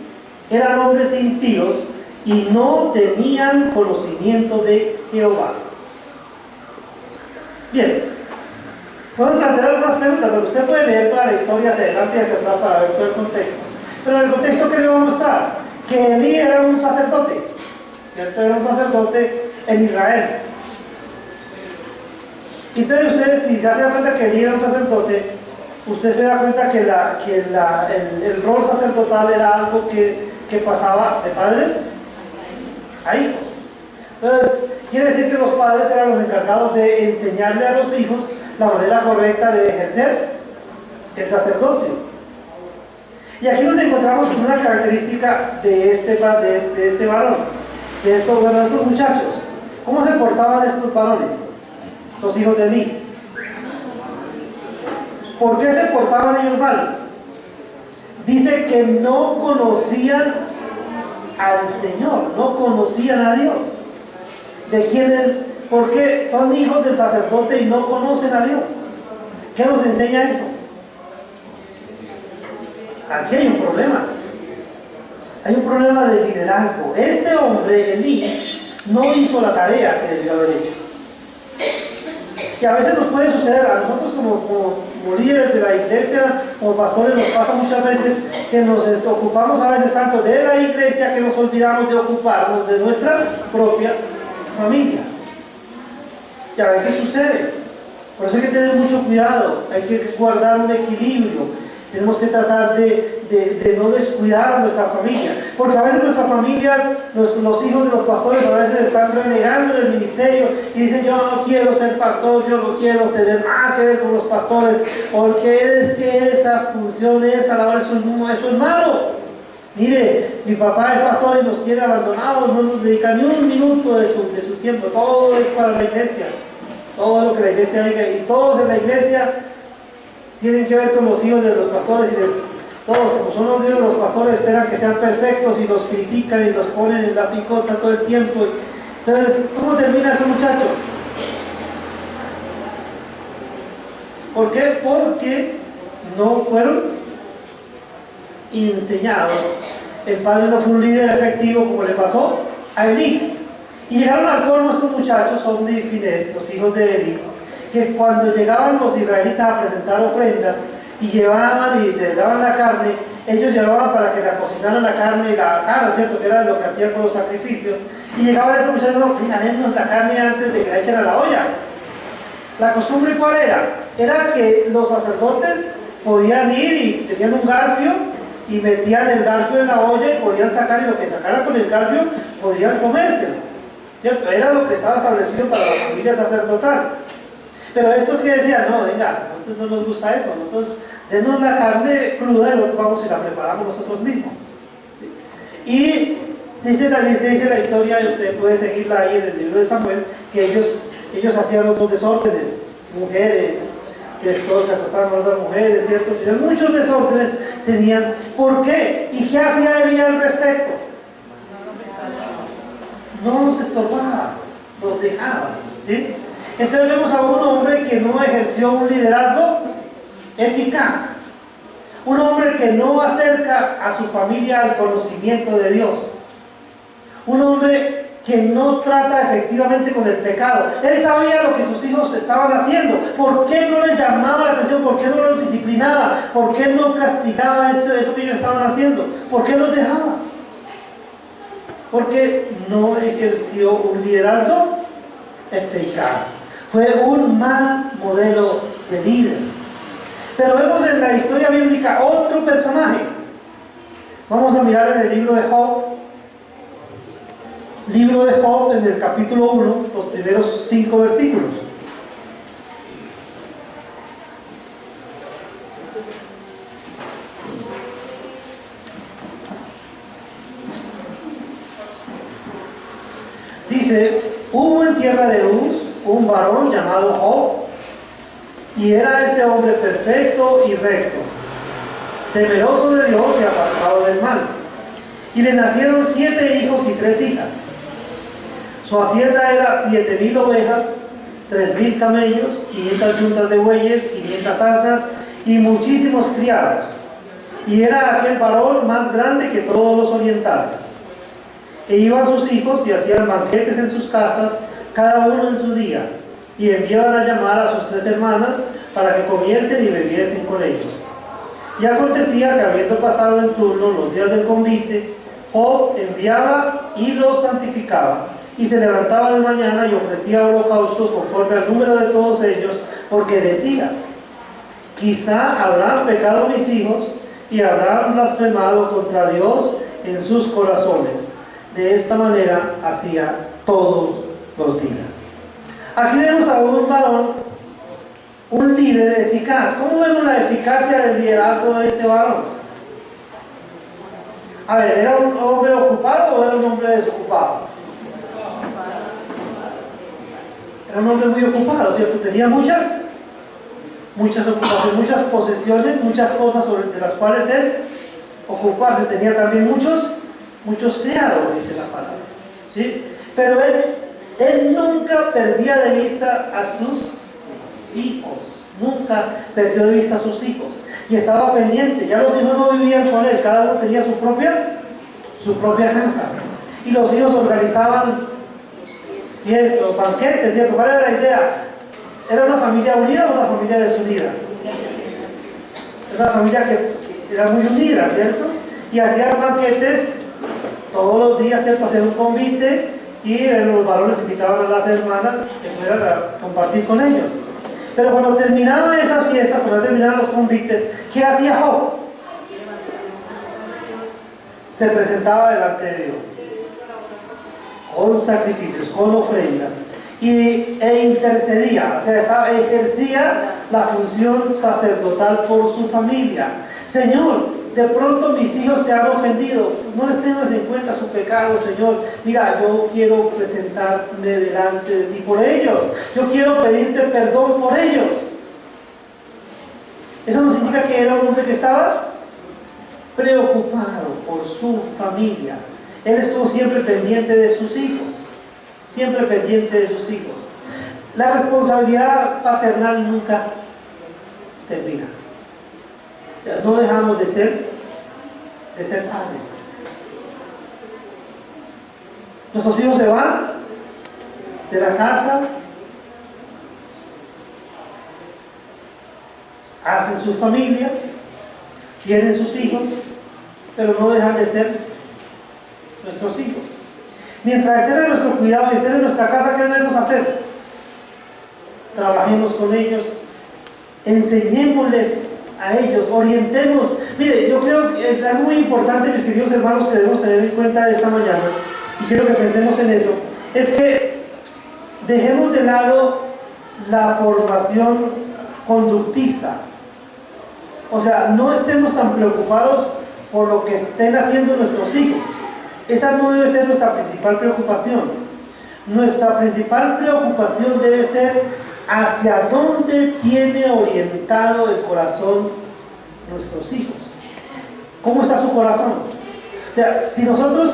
eran hombres impíos y no tenían conocimiento de Jehová. Bien, podemos plantear algunas preguntas, pero usted puede leer toda la historia hacia adelante y hacia atrás para ver todo el contexto. Pero el contexto que le voy a mostrar, que Elí era un sacerdote, ¿cierto? Era un sacerdote en Israel. Entonces ustedes, si se hacen cuenta que Elí era un sacerdote, usted se da cuenta que el rol sacerdotal era algo que pasaba de padres a hijos. Entonces, quiere decir que los padres eran los encargados de enseñarle a los hijos la manera correcta de ejercer el sacerdocio. Y aquí nos encontramos con una característica de este varón, de estos muchachos. ¿Cómo se portaban estos varones, los hijos de Elí? ¿Por qué se portaban ellos mal? Dice que no conocían al Señor, no conocían a Dios. ¿De quiénes? Porque son hijos del sacerdote y no conocen a Dios. ¿Qué nos enseña eso? Aquí hay un problema. Hay un problema de liderazgo. Este hombre, Elí, no hizo la tarea que debió haber hecho. Que a veces nos puede suceder a nosotros como líderes de la iglesia, como pastores, nos pasa muchas veces que nos ocupamos a veces tanto de la iglesia que nos olvidamos de ocuparnos de nuestra propia familia. Y a veces sucede. Por eso hay que tener mucho cuidado, hay que guardar un equilibrio. Tenemos que tratar de no descuidar a nuestra familia, porque a veces nuestra familia, los hijos de los pastores a veces están renegando del ministerio y dicen: yo no quiero ser pastor, yo no quiero tener nada que ver con los pastores, porque es que esa función es a la hora, eso es malo. Mire, mi papá es pastor y nos tiene abandonados, no nos dedica ni un minuto de su tiempo, todo es para la iglesia, todo lo que la iglesia diga, y todos en la iglesia tienen que ver con los hijos de los pastores, y todos, como son los hijos de los pastores, esperan que sean perfectos y los critican y los ponen en la picota todo el tiempo. Entonces, ¿cómo termina ese muchacho? ¿Por qué? Porque no fueron enseñados. El padre no fue un líder efectivo como le pasó a Elí. Y llegaron al colmo estos muchachos, Ofni y Finés, los hijos de Elí, que cuando llegaban los israelitas a presentar ofrendas y llevaban y se daban la carne, ellos llevaban para que la cocinaran la carne y la asaran, ¿cierto? Que era lo que hacían con los sacrificios. Y llegaban estos muchachos, no, denos la carne antes de que la echen a la olla. La costumbre, ¿cuál era? Era que los sacerdotes podían ir y tenían un garfio y metían el garfio en la olla y podían sacar, y lo que sacaran con el garfio podían comérselo, ¿cierto? Era lo que estaba establecido para la familia sacerdotal. Pero estos que decían, no, venga, a nosotros no nos gusta eso, nosotros denos la carne cruda y nosotros vamos y la preparamos nosotros mismos. Y dice la historia, y usted puede seguirla ahí en el libro de Samuel, que ellos hacían otros desórdenes, mujeres, que se acostaban con otras mujeres, ¿cierto? Tenían muchos desórdenes, tenían. ¿Por qué? ¿Y qué hacía Elí al respecto? No los estorbaba, los dejaba, ¿sí? Entonces vemos a un hombre que no ejerció un liderazgo eficaz, un hombre que no acerca a su familia al conocimiento de Dios, un hombre que no trata efectivamente con el pecado. Él sabía lo que sus hijos estaban haciendo. ¿Por qué no les llamaba la atención? ¿Por qué no los disciplinaba? ¿Por qué no castigaba eso que ellos estaban haciendo? ¿Por qué los dejaba? Porque no ejerció un liderazgo eficaz. Fue un mal modelo de líder. Pero vemos en la historia bíblica otro personaje. Vamos a mirar en el libro de Job. Libro de Job, en el capítulo 1, los primeros 5 versículos. Dice: hubo en tierra de Uz un varón llamado Job, y era este hombre perfecto y recto, temeroso de Dios y apartado del mal. Y le nacieron 7 hijos y 3 hijas. Su hacienda era 7,000 ovejas, 3,000 camellos, 500 yuntas de bueyes, 500 asnas y muchísimos criados. Y era aquel varón más grande que todos los orientales. E iban sus hijos y hacían banquetes en sus casas, cada uno en su día, y enviaban a llamar a sus 3 hermanas para que comiesen y bebiesen con ellos. Y acontecía que, habiendo pasado en turno los días del convite, Job enviaba y los santificaba, y se levantaba de mañana y ofrecía holocaustos conforme al número de todos ellos, porque decía: quizá habrán pecado mis hijos y habrán blasfemado contra Dios en sus corazones. De esta manera hacía todos los días. Aquí vemos a un varón, un líder eficaz. ¿Cómo vemos la eficacia del liderazgo de este varón? A ver, ¿era un hombre ocupado o era un hombre desocupado? Era un hombre muy ocupado, ¿cierto? Tenía muchas ocupaciones, muchas posesiones, muchas cosas de las cuales él ocuparse. Tenía también muchos criados, dice la palabra, ¿sí? Pero él nunca perdía de vista a sus hijos, nunca perdió de vista a sus hijos, y estaba pendiente. Ya los hijos no vivían con él, cada uno tenía su propia casa, y los hijos organizaban fiestas, banquetes, ¿cierto? ¿Cuál era la idea? ¿Era una familia unida o una familia desunida? Era una familia que era muy unida, ¿cierto? Y hacían banquetes todos los días, ¿cierto? Hacer un convite, y los varones invitaban a las hermanas que fueran a compartir con ellos. Pero cuando terminaban esas fiestas, cuando terminaban los convites, ¿qué hacía Job? Se presentaba delante de Dios con sacrificios, con ofrendas, e intercedía, o sea, ejercía la función sacerdotal por su familia. Señor, de pronto mis hijos te han ofendido, no les tengas en cuenta su pecado, Señor. Mira, yo quiero presentarme delante de ti por ellos, yo quiero pedirte perdón por ellos. Eso nos indica que era un hombre que estaba preocupado por su familia. Él estuvo siempre pendiente de sus hijos, siempre pendiente de sus hijos. La responsabilidad paternal nunca termina. O sea, no dejamos de ser padres. Nuestros hijos se van de la casa, hacen su familia, tienen sus hijos, pero no dejan de ser nuestros hijos. Mientras estén en nuestro cuidado y estén en nuestra casa, ¿qué debemos hacer? Trabajemos con ellos, enseñémosles a ellos, orientemos. Mire, yo creo que es algo muy importante, mis queridos hermanos, que debemos tener en cuenta esta mañana, y quiero que pensemos en eso, es que dejemos de lado la formación conductista. O sea, no estemos tan preocupados por lo que estén haciendo nuestros hijos. Esa no debe ser nuestra principal preocupación. Nuestra principal preocupación debe ser hacia dónde tiene orientado el corazón nuestros hijos. ¿Cómo está su corazón? O sea, si nosotros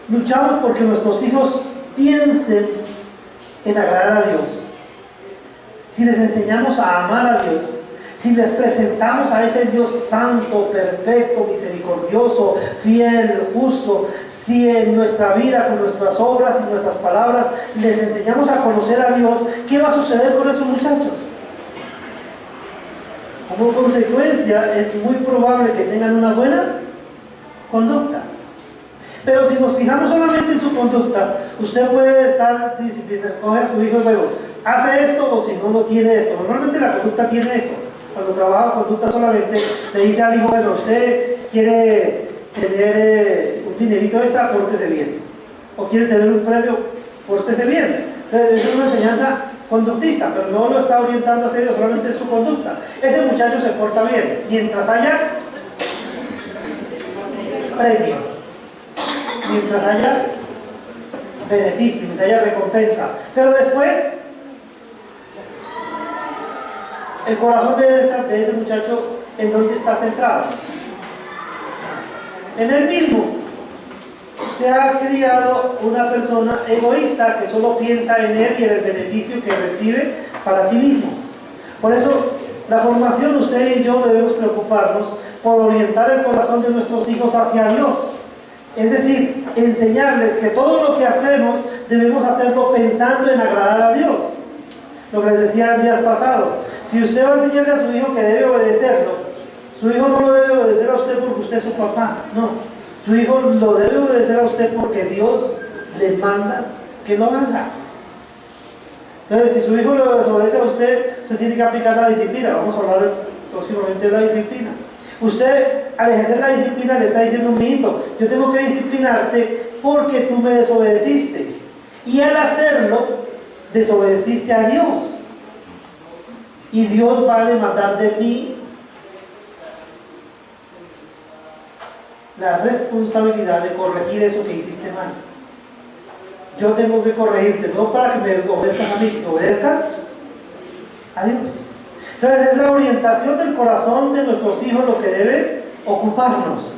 luchamos porque nuestros hijos piensen en agradar a Dios, si les enseñamos a amar a Dios, si les presentamos a ese Dios santo, perfecto, misericordioso, fiel, justo, si en nuestra vida, con nuestras obras y nuestras palabras, les enseñamos a conocer a Dios, ¿qué va a suceder con esos muchachos? Como consecuencia, es muy probable que tengan una buena conducta. Pero si nos fijamos solamente en su conducta, usted puede estar disciplinado, coge a su hijo y luego, hace esto o si no, no tiene esto. Normalmente la conducta tiene eso. Cuando trabaja conducta solamente, le dice al hijo, bueno, usted quiere tener un dinerito extra, pórtese bien. O quiere tener un premio, pórtese bien. Entonces, es una enseñanza conductista, pero no lo está orientando a hacer eso, solamente es su conducta. Ese muchacho se porta bien, mientras haya premio, mientras haya beneficio, mientras haya recompensa. Pero después, el corazón de ese muchacho, ¿en dónde está centrado? En él mismo. Usted ha criado una persona egoísta que solo piensa en él y en el beneficio que recibe para sí mismo. Por eso, la formación, usted y yo debemos preocuparnos por orientar el corazón de nuestros hijos hacia Dios. Es decir, enseñarles que todo lo que hacemos debemos hacerlo pensando en agradar a Dios. Lo que les decía en días pasados. Si usted va a enseñarle a su hijo que debe obedecerlo, su hijo no lo debe obedecer a usted porque usted es su papá, no. Su hijo lo debe obedecer a usted porque Dios le manda que lo haga. Entonces, si su hijo lo desobedece a usted, usted tiene que aplicar la disciplina. Vamos a hablar próximamente de la disciplina. Usted, al ejercer la disciplina, le está diciendo, mi hijo, yo tengo que disciplinarte porque tú me desobedeciste. Y al hacerlo, desobedeciste a Dios. Y Dios va a demandar de mí la responsabilidad de corregir eso que hiciste mal. Yo tengo que corregirte, no para que me obedezcas a mí, que obedezcas a Dios. Entonces es la orientación del corazón de nuestros hijos lo que debe ocuparnos.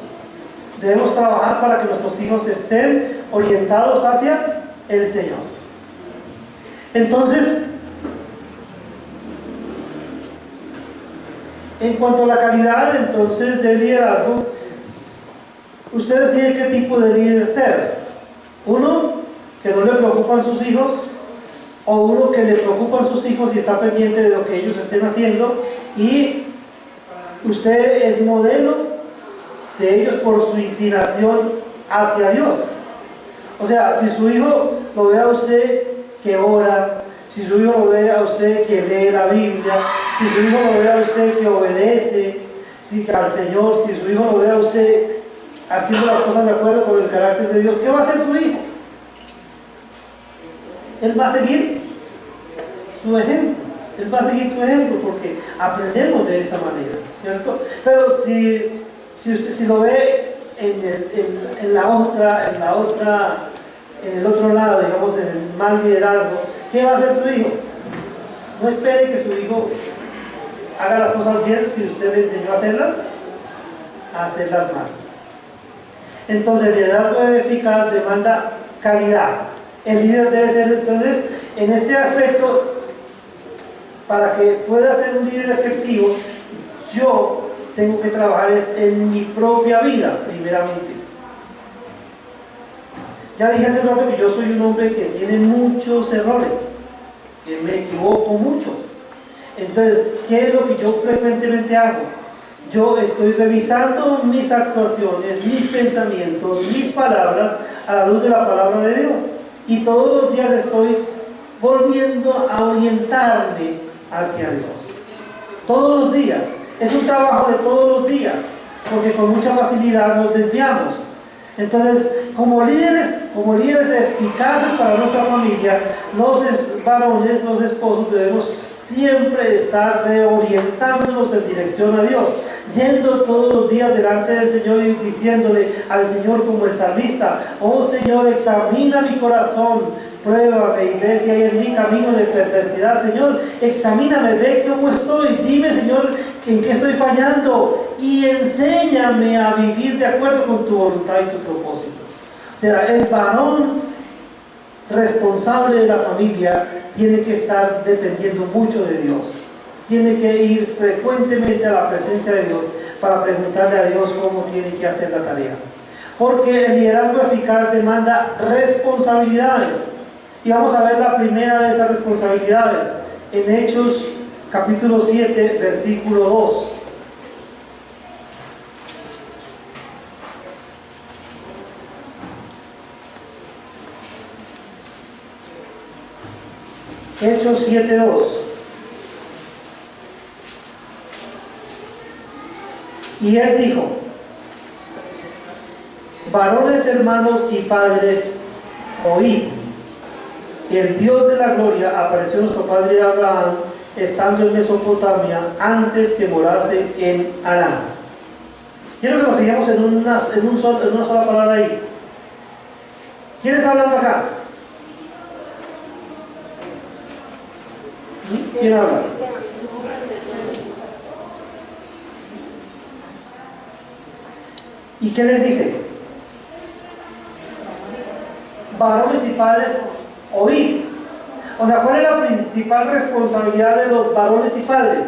Debemos trabajar para que nuestros hijos estén orientados hacia el Señor. Entonces, en cuanto a la calidad entonces del liderazgo, usted decide qué tipo de líder ser. Uno que no le preocupan sus hijos, o uno que le preocupan sus hijos y está pendiente de lo que ellos estén haciendo, y usted es modelo de ellos por su inclinación hacia Dios. O sea, si su hijo lo ve a usted que ora, si su hijo lo ve a usted que lee la Biblia, si su hijo lo ve a usted que obedece al Señor, si su hijo lo ve a usted haciendo las cosas de acuerdo con el carácter de Dios, ¿qué va a hacer su hijo? Él va a seguir su ejemplo. Él va a seguir su ejemplo porque aprendemos de esa manera, ¿cierto? Pero si lo ve en el otro lado, digamos, en el mal liderazgo, ¿qué va a hacer su hijo? No espere que su hijo haga las cosas bien si usted le enseñó a hacerlas mal. Entonces, el liderazgo eficaz demanda calidad. El líder debe ser, entonces, en este aspecto, para que pueda ser un líder efectivo, yo tengo que trabajar en mi propia vida, primeramente. Ya dije hace rato que yo soy un hombre que tiene muchos errores, que me equivoco mucho. Entonces, ¿qué es lo que yo frecuentemente hago? Yo estoy revisando mis actuaciones, mis pensamientos, mis palabras a la luz de la palabra de Dios. Y todos los días estoy volviendo a orientarme hacia Dios. Todos los días. Es un trabajo de todos los días, porque con mucha facilidad nos desviamos. Entonces, como líderes eficaces para nuestra familia, los varones, los esposos, debemos siempre estar reorientándonos en dirección a Dios, yendo todos los días delante del Señor y diciéndole al Señor como el salmista: oh Señor, examina mi corazón, pruébame y ve si hay en mí camino de perversidad. Señor, examíname, ve cómo estoy, dime, Señor, en qué estoy fallando, y enséñame a vivir de acuerdo con tu voluntad y tu propósito. O sea, el varón responsable de la familia tiene que estar dependiendo mucho de Dios. Tiene que ir frecuentemente a la presencia de Dios para preguntarle a Dios cómo tiene que hacer la tarea. Porque el liderazgo eficaz demanda responsabilidades. Y vamos a ver la primera de esas responsabilidades en Hechos capítulo 7, versículo 2. Hechos 7:2. Y él dijo: varones, hermanos y padres, oíd. El Dios de la gloria apareció a nuestro padre Abraham estando en Mesopotamia antes que morase en Harán. Quiero que nos fijemos en una sola palabra ahí. ¿Quién está hablando acá? ¿Quién habla? ¿Y qué les dice? Varones y padres, oíd. O sea, ¿cuál es la principal responsabilidad de los varones y padres?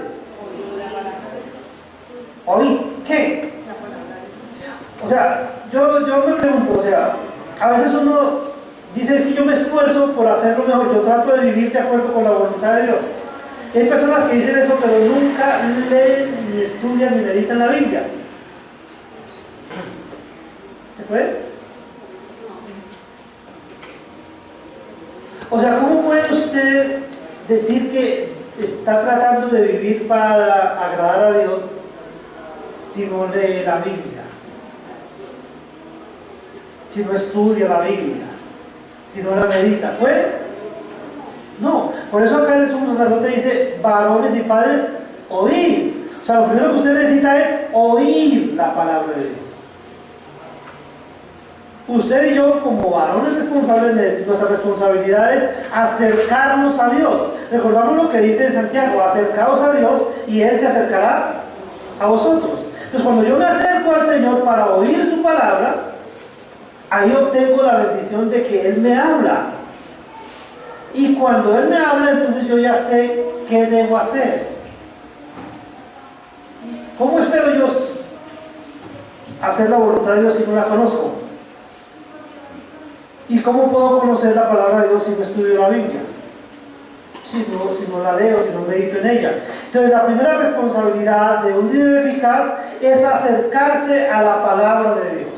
Oíd. ¿Qué? O sea, yo me pregunto, o sea, a veces uno dice: es que yo me esfuerzo por hacerlo mejor, yo trato de vivir de acuerdo con la voluntad de Dios. Y hay personas que dicen eso, pero nunca leen, ni estudian, ni meditan la Biblia. ¿Se puede? O sea, ¿cómo puede usted decir que está tratando de vivir para agradar a Dios si no lee la Biblia? Si no estudia la Biblia, si no la medita, ¿puede? No. Por eso acá el sumo sacerdote dice: varones y padres, oíd. O sea, lo primero que usted necesita es oír la palabra de Dios. Usted y yo, como varones responsables, nuestra responsabilidad es acercarnos a Dios. Recordamos lo que dice en Santiago: acercaos a Dios y Él se acercará a vosotros. Entonces, cuando yo me acerco al Señor para oír su palabra, ahí obtengo la bendición de que Él me habla. Y cuando Él me habla, entonces yo ya sé qué debo hacer. ¿Cómo espero yo hacer la voluntad de Dios si no la conozco? ¿Y cómo puedo conocer la palabra de Dios si no estudio la Biblia? Si no la leo, si no medito en ella. Entonces, la primera responsabilidad de un líder eficaz es acercarse a la palabra de Dios.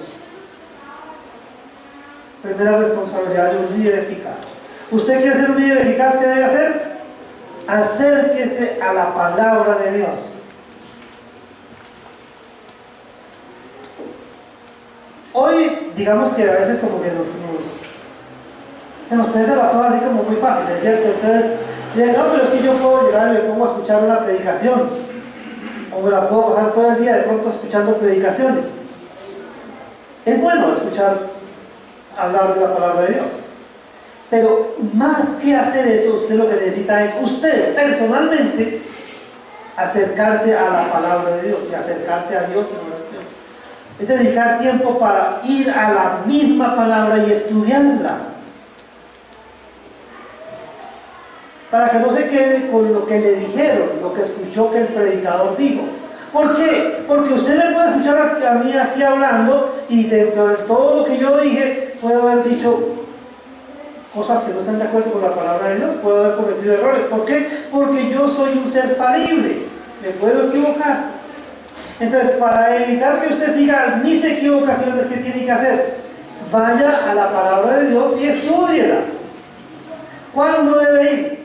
Primera responsabilidad de un líder eficaz. ¿Usted quiere ser un líder eficaz? ¿Qué debe hacer? Acérquese a la palabra de Dios. Hoy, digamos que a veces como que se nos presentan las cosas así como muy fáciles, ¿cierto? Entonces, dicen: no, pero es que yo puedo llegar y me pongo a escuchar una predicación, o me la puedo pasar todo el día de pronto escuchando predicaciones. Es bueno escuchar hablar de la palabra de Dios, pero más que hacer eso, usted lo que necesita es, usted personalmente, acercarse a la palabra de Dios y acercarse a Dios en oración. Es dedicar tiempo para ir a la misma palabra y estudiarla. para que no se quede con lo que le dijeron, lo que escuchó que el predicador dijo. ¿Por qué? Porque usted me puede escuchar a mí aquí hablando y dentro de todo lo que yo dije, puedo haber dicho cosas que no están de acuerdo con la palabra de Dios, puedo haber cometido errores. ¿Por qué? Porque yo soy un ser falible, me puedo equivocar. Entonces, para evitar que usted siga mis equivocaciones, ¿qué tiene que hacer? Vaya a la palabra de Dios y estúdiela. ¿Cuándo debe ir?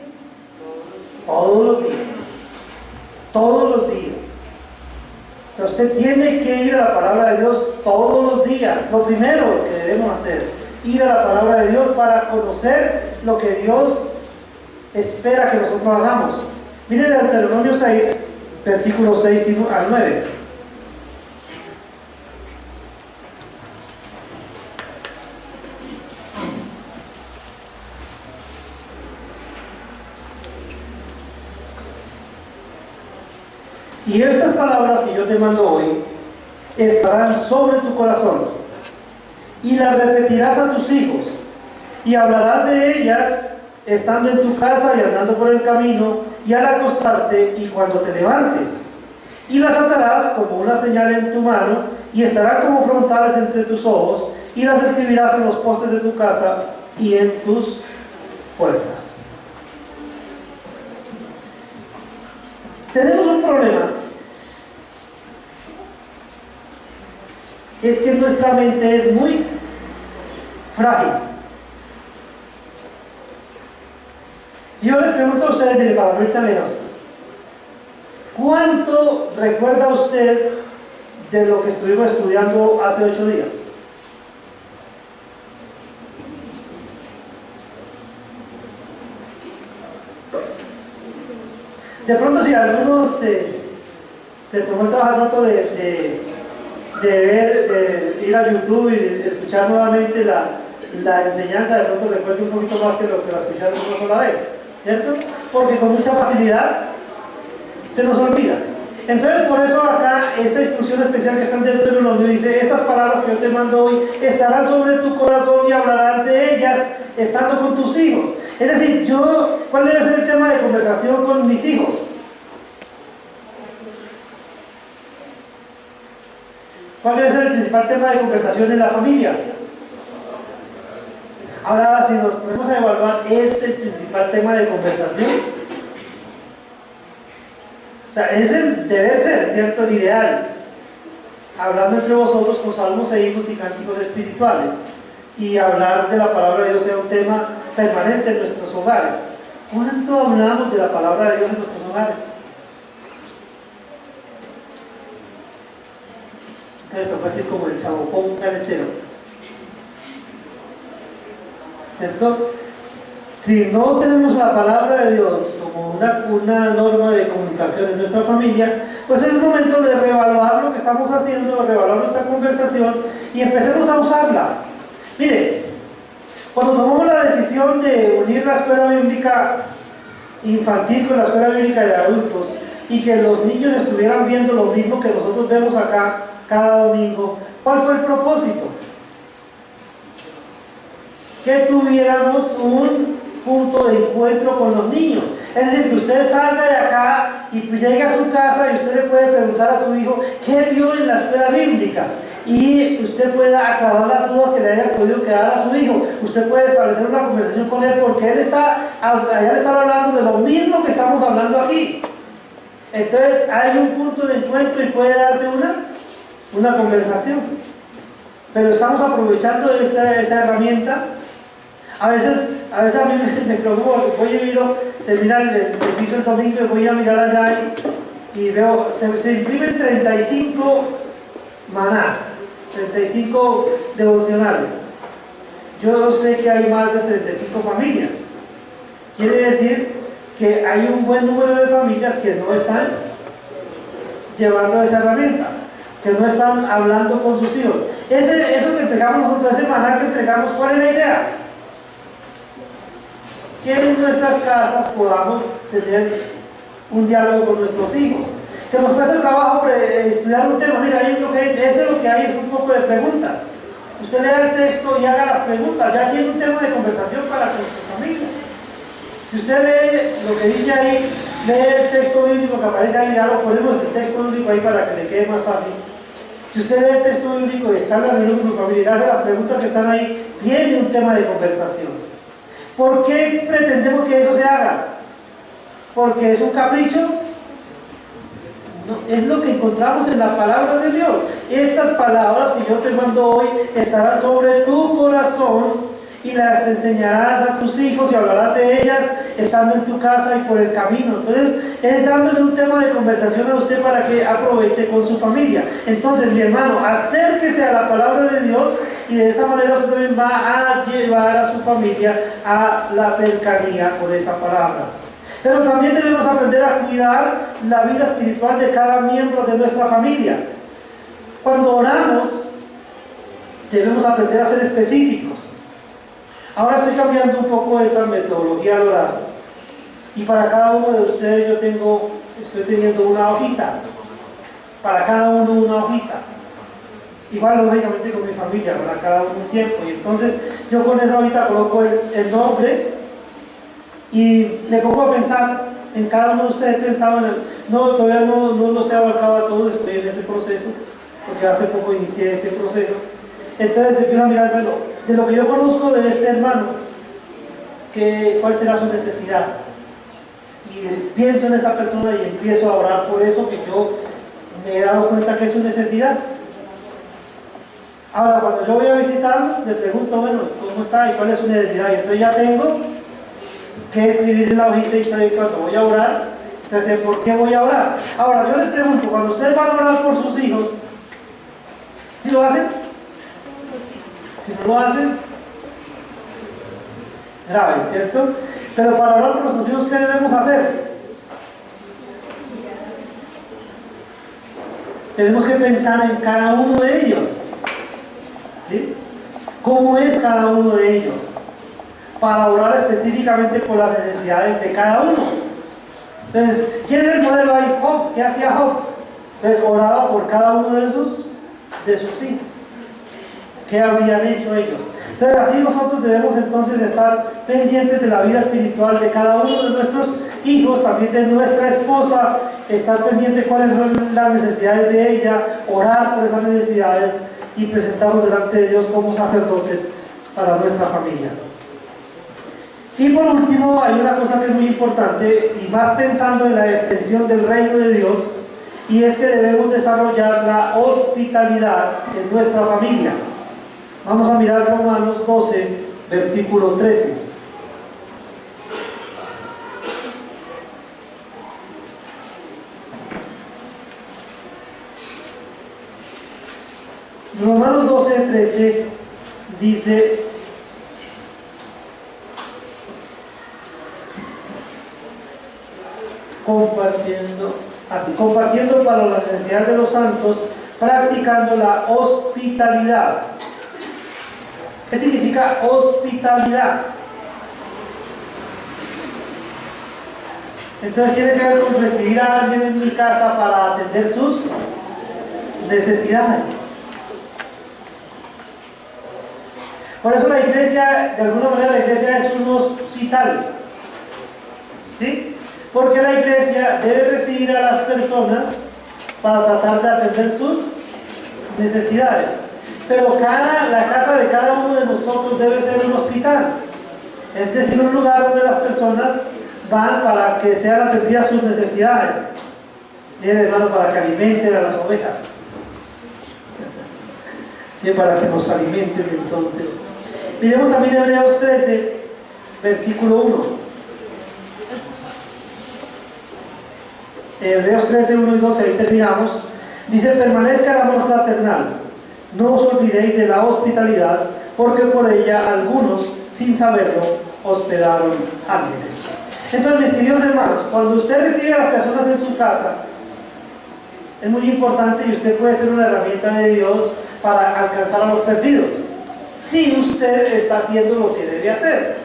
Todos los días. Todos los días. Usted tiene que ir a la palabra de Dios todos los días. Lo primero que debemos hacer, ir a la palabra de Dios para conocer lo que Dios espera que nosotros hagamos. Miren Deuteronomio 6, versículos 6 al 9. Y estas palabras que yo te mando hoy estarán sobre tu corazón, y las repetirás a tus hijos, y hablarás de ellas estando en tu casa y andando por el camino, y al acostarte y cuando te levantes. Y las atarás como una señal en tu mano, y estarán como frontales entre tus ojos, y las escribirás en los postes de tu casa y en tus puertas. Tenemos un problema. Es que nuestra mente es muy frágil. Si yo les pregunto a ustedes, mire, para abrir también, ¿cuánto recuerda usted de lo que estuvimos estudiando hace 8 días? De pronto, si alguno se tomó el trabajo de ir a YouTube y escuchar nuevamente la enseñanza, de pronto recuerdo un poquito más que lo que la escucharon una sola vez, ¿cierto? Porque con mucha facilidad se nos olvida. Entonces, por eso acá, esta instrucción especial que está en Deuteronomio dice: estas palabras que yo te mando hoy estarán sobre tu corazón y hablarás de ellas estando con tus hijos. Es decir, ¿cuál debe ser el tema de conversación con mis hijos? ¿Cuál debe ser el principal tema de conversación en la familia? Ahora, si nos ponemos a evaluar, ¿es el principal tema de conversación? O sea, debe ser, ¿cierto? El ideal. Hablando entre vosotros con salmos e himnos y cánticos espirituales. Y hablar de la palabra de Dios sea un tema permanente en nuestros hogares. ¿Cuánto hablamos de la palabra de Dios en nuestros hogares? Entonces esto fue así como el chabopón cabecero, ¿cierto? Si no tenemos la palabra de Dios como una norma de comunicación en nuestra familia, pues es el momento de reevaluar lo que estamos haciendo, reevaluar nuestra conversación y empecemos a usarla. Mire, cuando tomamos la decisión de unir la escuela bíblica infantil con la escuela bíblica de adultos y que los niños estuvieran viendo lo mismo que nosotros vemos acá cada domingo, ¿cuál fue el propósito? Que tuviéramos un punto de encuentro con los niños. Es decir, que usted salga de acá y llegue a su casa y usted le puede preguntar a su hijo qué vio en la escuela bíblica, y usted pueda aclarar las dudas que le hayan podido quedar a su hijo. Usted puede establecer una conversación con él porque allá le están hablando de lo mismo que estamos hablando aquí. Entonces hay un punto de encuentro y puede darse una conversación. Pero estamos aprovechando esa herramienta. A veces a mí me preocupa, voy a terminar el servicio el domingo y voy a mirar allá y veo, se imprimen 35 maná, 35 devocionales. Yo sé que hay más de 35 familias. Quiere decir que hay un buen número de familias que no están llevando esa herramienta, que no están hablando con sus hijos. Eso que entregamos nosotros, ese maná que entregamos, ¿cuál es la idea? Que en nuestras casas podamos tener un diálogo con nuestros hijos. Que nos cuesta trabajo estudiar un tema. Mira, ahí lo que hay es un poco de preguntas. Usted lea el texto y haga las preguntas, ya tiene un tema de conversación para con su familia. Si usted lee lo que dice ahí, lee el texto bíblico que aparece ahí, ya lo ponemos el texto bíblico ahí para que le quede más fácil. Si usted lee el texto bíblico y está en la reunión con su familia y hace las preguntas que están ahí, tiene un tema de conversación. ¿Por qué pretendemos que eso se haga? ¿Porque es un capricho? No, es lo que encontramos en la palabra de Dios. Estas palabras que yo te mando hoy estarán sobre tu corazón y las enseñarás a tus hijos y hablarás de ellas estando en tu casa y por el camino. Entonces es dándole un tema de conversación a usted para que aproveche con su familia. Entonces, mi hermano, acérquese a la palabra de Dios y de esa manera usted también va a llevar a su familia a la cercanía con esa palabra. Pero también debemos aprender a cuidar la vida espiritual de cada miembro de nuestra familia. Cuando oramos, debemos aprender a ser específicos. Ahora estoy cambiando un poco esa metodología al orar. Y para cada uno de ustedes estoy teniendo una hojita. Para cada uno una hojita. Igual lógicamente con mi familia, para cada uno un tiempo. Y entonces yo con esa hojita coloco el nombre y le pongo a pensar en cada uno de ustedes. Pensaba en todavía no los he abarcado a todos, estoy en ese proceso, porque hace poco inicié ese proceso. Entonces empiezo a mirar, bueno, de lo que yo conozco de este hermano, ¿cuál será su necesidad? Y pienso en esa persona y empiezo a orar por eso que yo me he dado cuenta que es su necesidad. Ahora, cuando yo voy a visitarlo, le pregunto, bueno, ¿cómo está y cuál es su necesidad? Y entonces ya tengo que escribir en la hojita y saber cuando voy a orar, entonces ¿por qué voy a orar? Ahora, yo les pregunto, cuando ustedes van a orar por sus hijos, ¿sí lo hacen? Si no lo hacen, grave, ¿cierto? Pero para orar por nuestros hijos, ¿qué debemos hacer? Tenemos que pensar en cada uno de ellos. ¿Sí? ¿Cómo es cada uno de ellos? Para orar específicamente por las necesidades de cada uno. Entonces, ¿quién es el modelo ahí? Job. ¿Qué hacía Job? Entonces, oraba por cada uno de sus hijos. ¿Qué habrían hecho ellos? Entonces, así nosotros debemos entonces estar pendientes de la vida espiritual de cada uno de nuestros hijos, también de nuestra esposa, estar pendientes de cuáles son las necesidades de ella, orar por esas necesidades y presentarnos delante de Dios como sacerdotes para nuestra familia. Y por último, hay una cosa que es muy importante, y más pensando en la extensión del reino de Dios, y es que debemos desarrollar la hospitalidad en nuestra familia. Vamos a mirar Romanos 12, versículo 13. Romanos 12, 13 dice: compartiendo para la necesidad de los santos, practicando la hospitalidad. ¿Qué significa hospitalidad? Entonces tiene que ver con recibir a alguien en mi casa para atender sus necesidades. Por eso la iglesia, de alguna manera la iglesia es un hospital. ¿Sí? Porque la iglesia debe recibir a las personas para tratar de atender sus necesidades. Pero la casa de cada uno de nosotros debe ser un hospital. Es decir, un lugar donde las personas van para que sean atendidas sus necesidades. Viene, hermano, para que alimenten a las ovejas. Y para que nos alimenten entonces. Miremos también Hebreos 13, versículo 1. Hebreos 13, 1 y 2, ahí terminamos. Dice: permanezca el amor fraternal. No os olvidéis de la hospitalidad, porque por ella algunos, sin saberlo, hospedaron ángeles. Entonces, mis queridos hermanos, cuando usted recibe a las personas en su casa, es muy importante, y usted puede ser una herramienta de Dios para alcanzar a los perdidos, si usted está haciendo lo que debe hacer.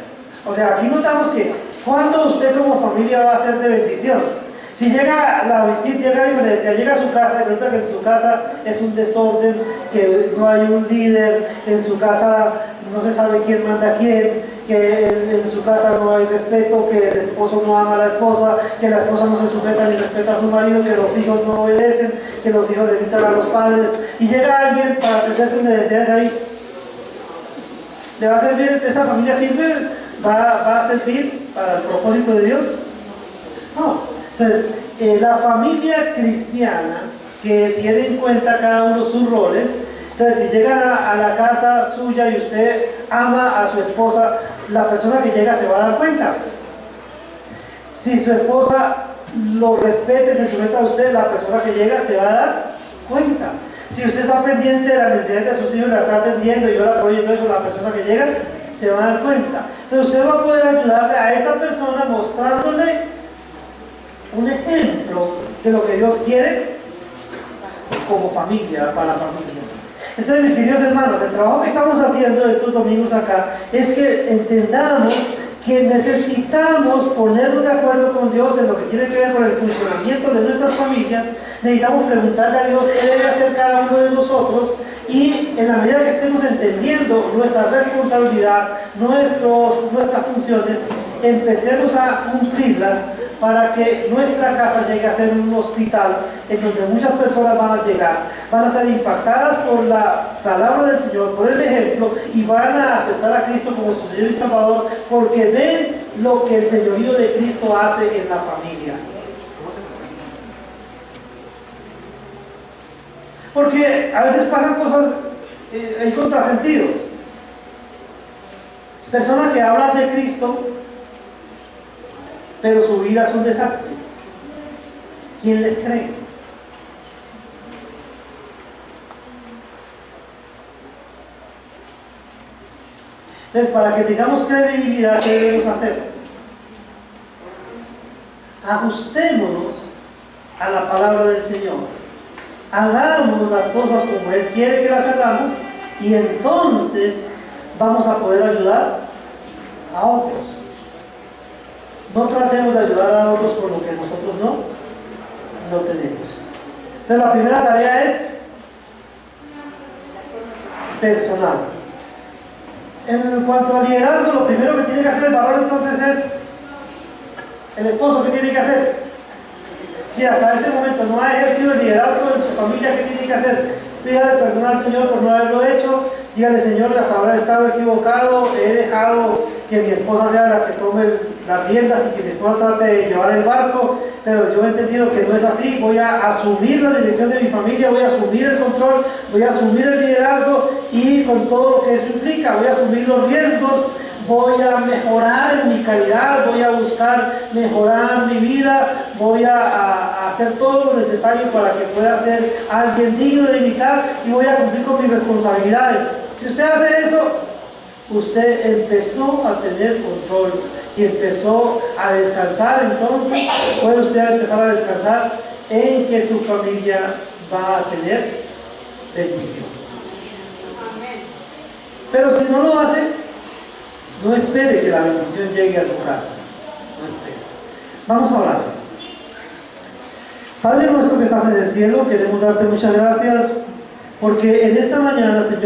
O sea, aquí notamos que cuando usted como familia va a ser de bendición. Si llega la visita, llega la iglesia, llega a su casa y resulta que en su casa es un desorden, que no hay un líder, en su casa no se sabe quién manda a quién, que en su casa no hay respeto, que el esposo no ama a la esposa, que la esposa no se sujeta ni respeta a su marido, que los hijos no obedecen, que los hijos le gritan a los padres, y llega alguien para atender sus necesidades ahí. ¿Le va a servir? ¿Esa familia sirve? ¿Va a servir para el propósito de Dios? No. Entonces, la familia cristiana que tiene en cuenta cada uno sus roles, entonces si llega a la casa suya y usted ama a su esposa, la persona que llega se va a dar cuenta. Si su esposa lo respeta y se sujeta a usted, la persona que llega se va a dar cuenta. Si usted está pendiente de la necesidad de sus hijos, la está atendiendo y yo la apoyo y todo eso, la persona que llega se va a dar cuenta. Entonces usted va a poder ayudarle a esa persona mostrándole un ejemplo de lo que Dios quiere como familia, para la familia. Entonces, mis queridos hermanos, el trabajo que estamos haciendo estos domingos acá es que entendamos que necesitamos ponernos de acuerdo con Dios en lo que tiene que ver con el funcionamiento de nuestras familias. Necesitamos preguntarle a Dios qué debe hacer cada uno de nosotros, y en la medida que estemos entendiendo nuestra responsabilidad, nuestras funciones, empecemos a cumplirlas para que nuestra casa llegue a ser un hospital en donde muchas personas van a llegar, van a ser impactadas por la palabra del Señor, por el ejemplo, y van a aceptar a Cristo como su Señor y Salvador, porque ven lo que el señorío de Cristo hace en la familia. Porque a veces pasan cosas, hay contrasentidos. Personas que hablan de Cristo, pero su vida es un desastre. ¿Quién les cree? Entonces, para que tengamos credibilidad, ¿qué debemos hacer? Ajustémonos a la palabra del Señor. Hagamos las cosas como Él quiere que las hagamos, y entonces vamos a poder ayudar a otros. No tratemos de ayudar a otros con lo que nosotros no tenemos. Entonces, la primera tarea es personal. En cuanto al liderazgo, lo primero que tiene que hacer el varón entonces es el esposo. ¿Qué tiene que hacer? Si hasta este momento no ha ejercido el liderazgo en su familia, ¿qué tiene que hacer? Pídale perdón al Señor por no haberlo hecho. Dígale: Señor, hasta ahora he estado equivocado, he dejado que mi esposa sea la que tome las riendas y que mi esposa trate de llevar el barco, pero yo he entendido que no es así. Voy a asumir la dirección de mi familia, voy a asumir el control, voy a asumir el liderazgo, y con todo lo que eso implica, voy a asumir los riesgos, voy a mejorar en mi calidad, voy a buscar mejorar mi vida, voy a hacer todo lo necesario para que pueda ser alguien digno de imitar, y voy a cumplir con mis responsabilidades. Si usted hace eso, usted empezó a tener control y empezó a descansar. Entonces puede usted empezar a descansar en que su familia va a tener bendición. Pero si no lo hace, no espere que la bendición llegue a su casa. No espere. Vamos a orar. Padre nuestro que estás en el cielo, queremos darte muchas gracias porque en esta mañana, Señor,